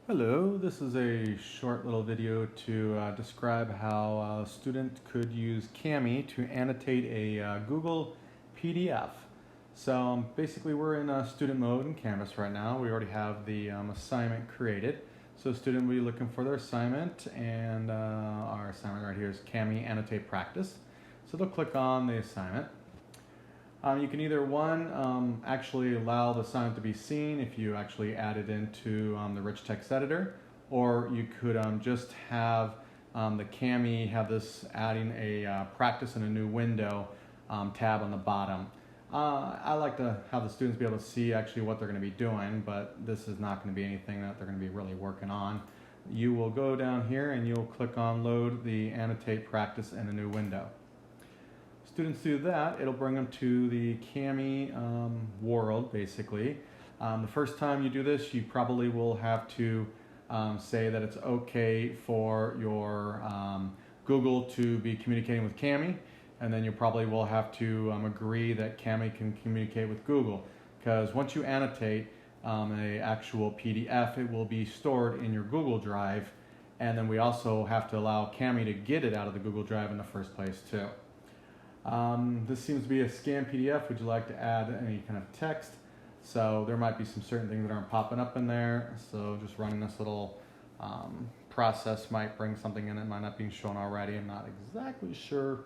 Hello, this is a short little video to describe how a student could use Cami to annotate a Google PDF. So basically we're in student mode in Canvas right now. We already have the assignment created. So student will be looking for their assignment, and our assignment right here is Cami Annotate Practice. So they'll click on the assignment. You can either actually allow the assignment to be seen if you actually add it into the rich text editor, or you could just have the Cami have this adding a practice in a new window tab on the bottom. I like to have the students be able to see actually what they're going to be doing, but this is not going to be anything that they're going to be really working on. You will go down here and you'll click on load the annotate practice in a new window. Students do that, it'll bring them to the Cami world, basically. The first time you do this, you probably will have to say that it's okay for your Google to be communicating with Cami, and then you probably will have to agree that Cami can communicate with Google, because once you annotate a actual PDF, it will be stored in your Google Drive, and then we also have to allow Cami to get it out of the Google Drive in the first place too. This seems to be a scanned PDF. Would you like to add any kind of text? So there might be some certain things that aren't popping up in there. So just running this little process might bring something in that might not be shown already. I'm not exactly sure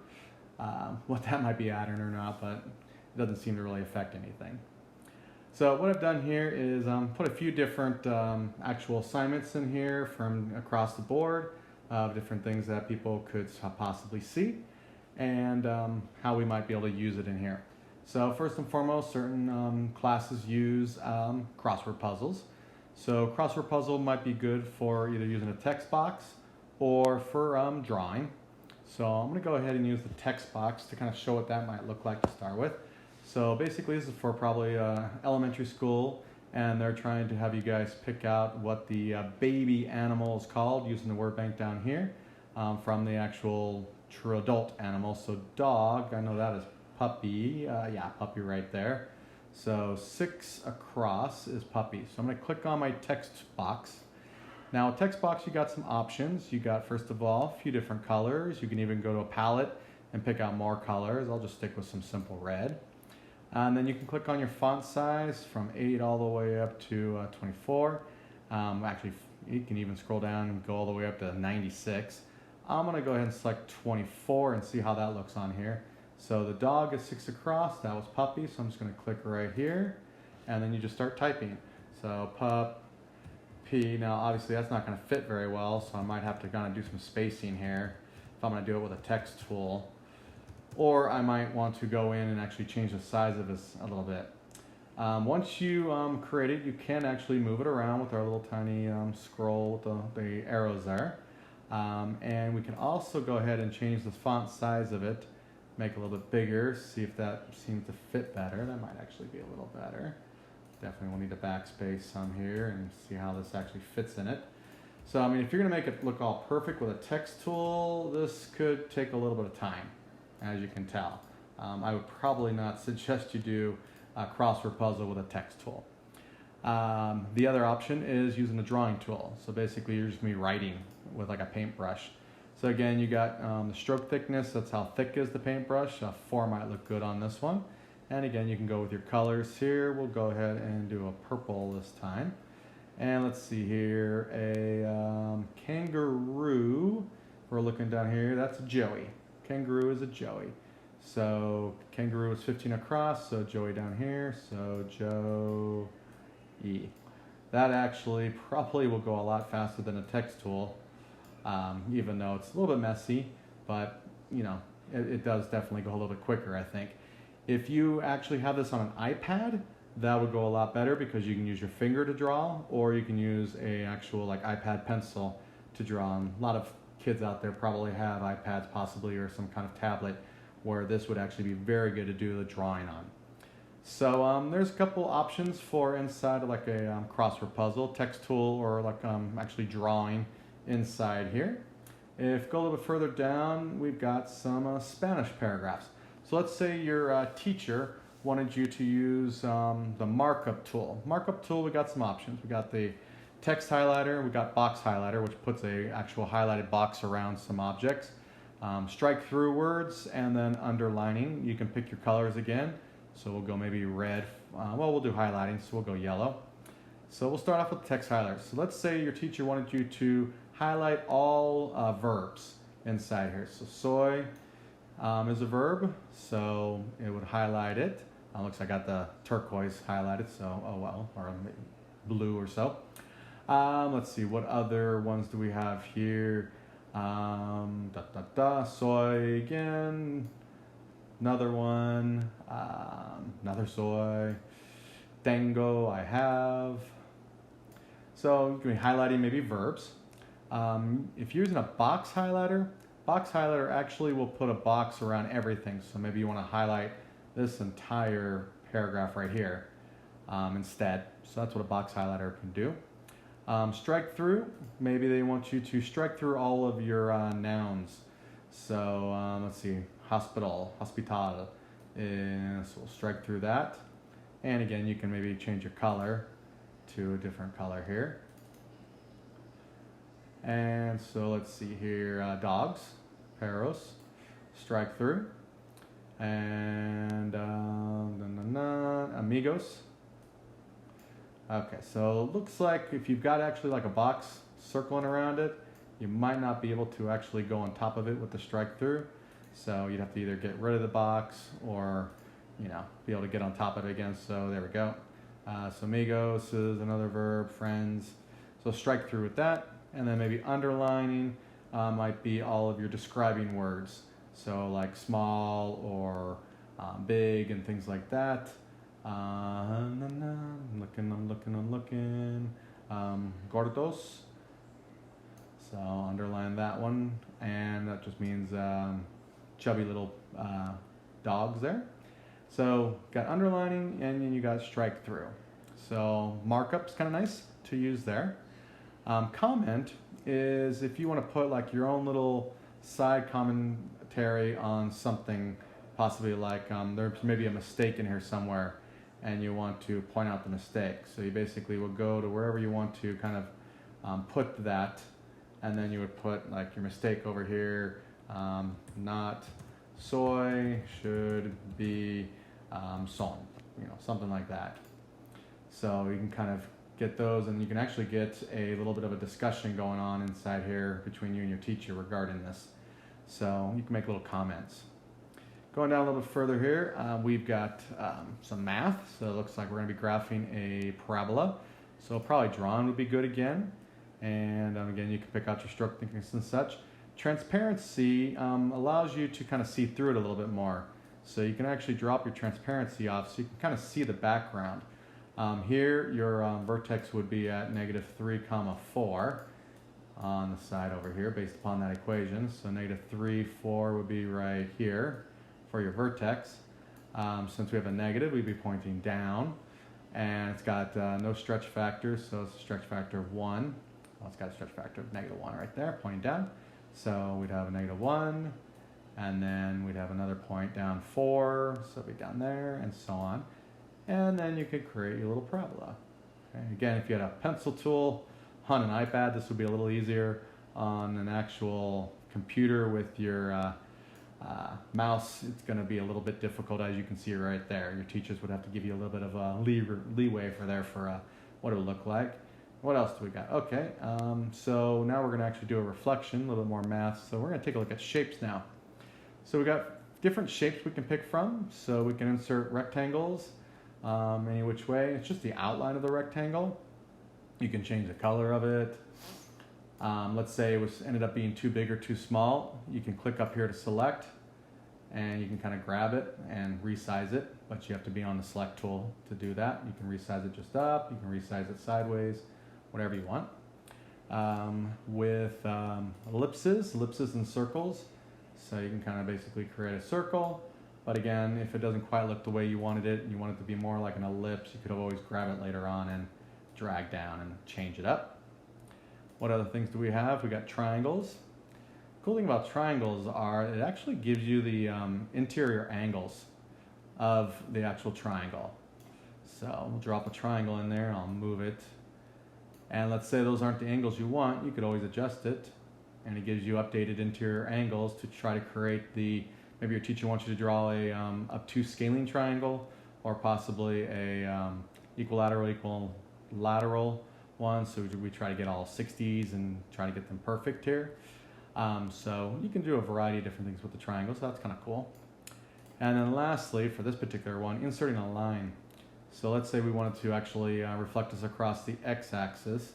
what that might be adding or not, but it doesn't seem to really affect anything. So what I've done here is put a few different actual assignments in here from across the board of different things that people could possibly see, and how we might be able to use it in here. So first and foremost, certain classes use crossword puzzles. So crossword puzzle might be good for either using a text box or for drawing. So I'm going to go ahead and use the text box to kind of show what that might look like to start with. So basically this is for probably elementary school, and they're trying to have you guys pick out what the baby animal is called using the word bank down here from the actual true adult animal. So dog, I know that is puppy. Yeah, puppy right there. So 6 across is puppy. So I'm going to click on my text box. Now, text box, you got some options. You got, first of all, a few different colors. You can even go to a palette and pick out more colors. I'll just stick with some simple red. And then you can click on your font size from 8 all the way up to 24. Actually, you can even scroll down and go all the way up to 96. I'm going to go ahead and select 24 and see how that looks on here. So the dog is 6 across, that was puppy, so I'm just going to click right here, and then you just start typing. So pup, P. Now obviously that's not going to fit very well, so I might have to kind of do some spacing here if I'm going to do it with a text tool. Or I might want to go in and actually change the size of this a little bit. Once you create it, you can actually move it around with our little tiny scroll with the arrows there. And we can also go ahead and change the font size of it, make it a little bit bigger, see if that seems to fit better. That might actually be a little better. Definitely will need a backspace some here and see how this actually fits in it. So I mean, if you're going to make it look all perfect with a text tool, this could take a little bit of time, as you can tell. I would probably not suggest you do a crossword puzzle with a text tool. The other option is using the drawing tool. So basically you're just going to be writing with like a paintbrush. So again, you got the stroke thickness, that's how thick is the paintbrush. 4 might look good on this one. And again, you can go with your colors here. We'll go ahead and do a purple this time. And let's see here, a kangaroo. We're looking down here, that's a Joey. Kangaroo is a Joey. So kangaroo is 15 across, so Joey down here, so Joey. That actually probably will go a lot faster than a text tool, even though it's a little bit messy, but you know, it does definitely go a little bit quicker, I think. If you actually have this on an iPad, that would go a lot better because you can use your finger to draw, or you can use a actual like iPad pencil to draw. And a lot of kids out there probably have iPads possibly, or some kind of tablet where this would actually be very good to do the drawing on. So there's a couple options for inside of like a crossword puzzle, text tool, or like actually drawing inside here. If go a little bit further down, we've got some Spanish paragraphs. So let's say your teacher wanted you to use the markup tool. Markup tool, we got some options. We got the text highlighter, we got box highlighter, which puts a actual highlighted box around some objects. Strike through words, and then underlining. You can pick your colors again. So we'll go maybe red. Well, we'll do highlighting, so we'll go yellow. So we'll start off with text highlighters. So let's say your teacher wanted you to highlight all verbs inside here. So soy is a verb, so it would highlight it. Looks like I got the turquoise highlighted, so oh well, or blue or so. Let's see, what other ones do we have here? Soy again, another one, another soy, tengo, I have. So you can be highlighting maybe verbs. If you're using a box highlighter actually will put a box around everything. So maybe you want to highlight this entire paragraph right here instead. So that's what a box highlighter can do. Strike through, maybe they want you to strike through all of your nouns. So let's see, hospital, hospital. So we'll strike through that. And again, you can maybe change your color to a different color here. And so let's see here, dogs, perros, strike through. And amigos. Okay, so it looks like if you've got actually like a box circling around it, you might not be able to actually go on top of it with the strike through. So you'd have to either get rid of the box or, you know, be able to get on top of it again. So there we go. So amigos is another verb, friends. So strike through with that. And then maybe underlining might be all of your describing words. So like small or big and things like that. I'm looking. Gordos. So underline that one, and that just means chubby little dogs there. So got underlining, and then you got strike through. So markup's kind of nice to use there. Comment is if you want to put like your own little side commentary on something, possibly like there's maybe a mistake in here somewhere, and you want to point out the mistake. So you basically will go to wherever you want to kind of put that, and then you would put like your mistake over here. Not soy, should be son, you know, something like that. So you can kind of get those, and you can actually get a little bit of a discussion going on inside here between you and your teacher regarding this. So you can make little comments. Going down a little bit further here, we've got some math. So it looks like we're going to be graphing a parabola. So probably drawn would be good again. And again, you can pick out your stroke thickness and such. Transparency allows you to kind of see through it a little bit more. So you can actually drop your transparency off so you can kind of see the background. Here, your vertex would be at -3, 4 on the side over here based upon that equation. So -3, 4 would be right here for your vertex. Since we have a negative, we'd be pointing down. And it's got no stretch factor, so it's a stretch factor of 1. Well, it's got a stretch factor of -1 right there, pointing down. So we'd have a -1, and then we'd have another point down 4, so it'd be down there, and so on. And then you could create your little parabola. Okay. Again, if you had a pencil tool on an iPad, this would be a little easier. On an actual computer with your mouse, it's going to be a little bit difficult, as you can see right there. Your teachers would have to give you a little bit of a leeway for what it would look like. What else do we got? Okay, so now we're going to actually do a reflection, a little bit more math. So we're going to take a look at shapes now. So we got different shapes we can pick from. So we can insert rectangles any which way. It's just the outline of the rectangle. You can change the color of it. Let's say it ended up being too big or too small. You can click up here to select, and you can kind of grab it and resize it, but you have to be on the select tool to do that. You can resize it just up, you can resize it sideways, whatever you want. With ellipses and circles, so you can kind of basically create a circle, but again, if it doesn't quite look the way you wanted it, and you want it to be more like an ellipse, you could always grab it later on and drag down and change it up. What other things do we have? We got triangles. Cool thing about triangles are it actually gives you the interior angles of the actual triangle. So we'll drop a triangle in there, I'll move it, And let's say those aren't the angles you want, you could always adjust it, and it gives you updated interior angles to try to create the, maybe your teacher wants you to draw a obtuse scalene triangle, or possibly a equilateral one, so we try to get all 60s and try to get them perfect here. So you can do a variety of different things with the triangle, so that's kind of cool. And then lastly, for this particular one, inserting a line. So let's say we wanted to actually reflect this across the x-axis.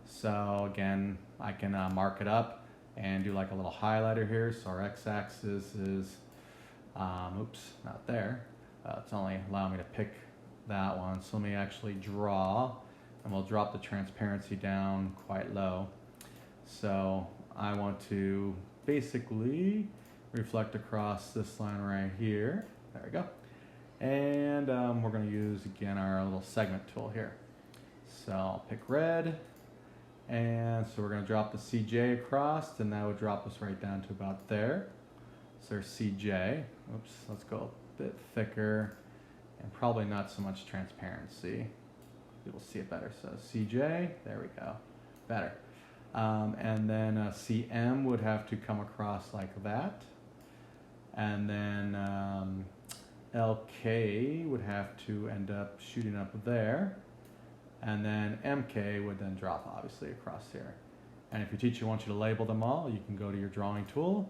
So again, I can mark it up and do like a little highlighter here. So our x-axis is, oops, not there. It's only allowing me to pick that one. So let me actually draw, and we'll drop the transparency down quite low. So I want to basically reflect across this line right here. There we go. And we're going to use, again, our little segment tool here. So I'll pick red. And so we're going to drop the CJ across, and that would drop us right down to about there. So there's CJ. Oops, let's go a bit thicker, and probably not so much transparency. You'll see it better. So CJ, there we go. Better. And then CM would have to come across like that. And then LK would have to end up shooting up there. And then MK would then drop obviously across here. And if your teacher wants you to label them all, you can go to your drawing tool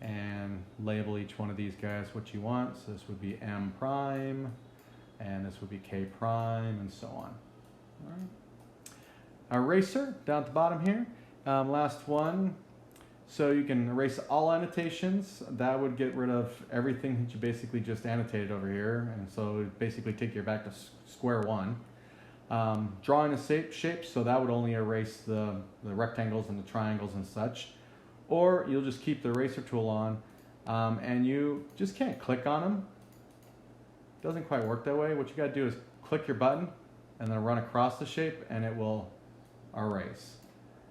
and label each one of these guys what you want. So this would be M prime, and this would be K prime, and so on. All right. Our eraser down at the bottom here. Last one. So you can erase all annotations. That would get rid of everything that you basically just annotated over here. And so it would basically take you back to square one. Drawing a shape, so that would only erase the rectangles and the triangles and such. Or you'll just keep the eraser tool on, and you just can't click on them. It doesn't quite work that way. What you gotta do is click your button and then run across the shape, and it will erase.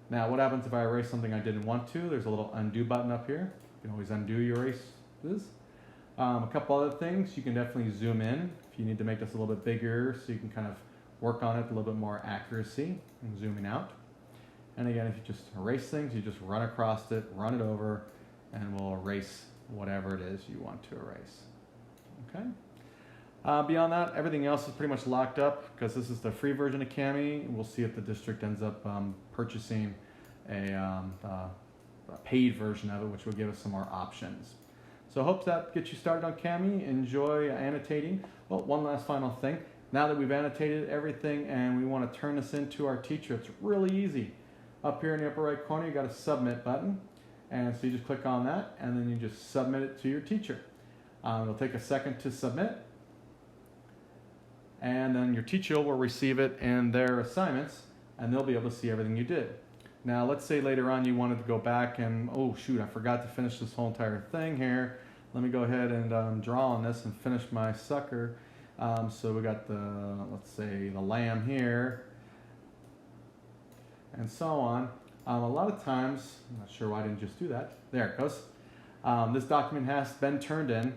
Now, what happens if I erase something I didn't want to? There's a little undo button up here. You can always undo your erases. A couple other things, you can definitely zoom in if you need to make this a little bit bigger, so you can kind of work on it a little bit more accuracy and zooming out. And again, if you just erase things, you just run across it, run it over, and we'll erase whatever it is you want to erase. Okay. Beyond that, everything else is pretty much locked up because this is the free version of Cami. We'll see if the district ends up purchasing a paid version of it, which will give us some more options. So I hope that gets you started on Cami. Enjoy annotating. Well, one last final thing. Now that we've annotated everything and we want to turn this into our teacher, it's really easy. Up here in the upper right corner, you got a submit button. And so you just click on that, and then you just submit it to your teacher. It'll take a second to submit. And then your teacher will receive it in their assignments, and they'll be able to see everything you did. Now, let's say later on you wanted to go back and, oh shoot, I forgot to finish this whole entire thing here. Let me go ahead and draw on this and finish my sucker. So we got the, let's say, the lamb here, and so on. A lot of times, I'm not sure why I didn't just do that. There it goes. This document has been turned in.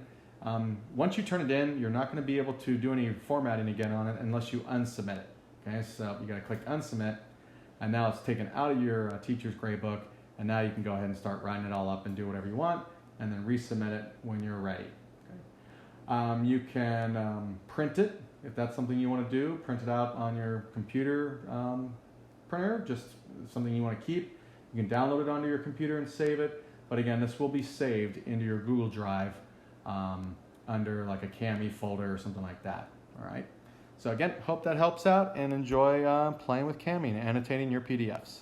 Once you turn it in, you're not going to be able to do any formatting again on it unless you unsubmit it. Okay, so you got to click unsubmit, and now it's taken out of your teacher's grade book, and now you can go ahead and start writing it all up and do whatever you want, and then resubmit it when you're ready. Okay. You can print it if that's something you want to do. Print it out on your computer printer, just something you want to keep. You can download it onto your computer and save it. But again, this will be saved into your Google Drive under like a Cami folder or something like that. All right. So again, hope that helps out, and enjoy playing with Cami and annotating your PDFs.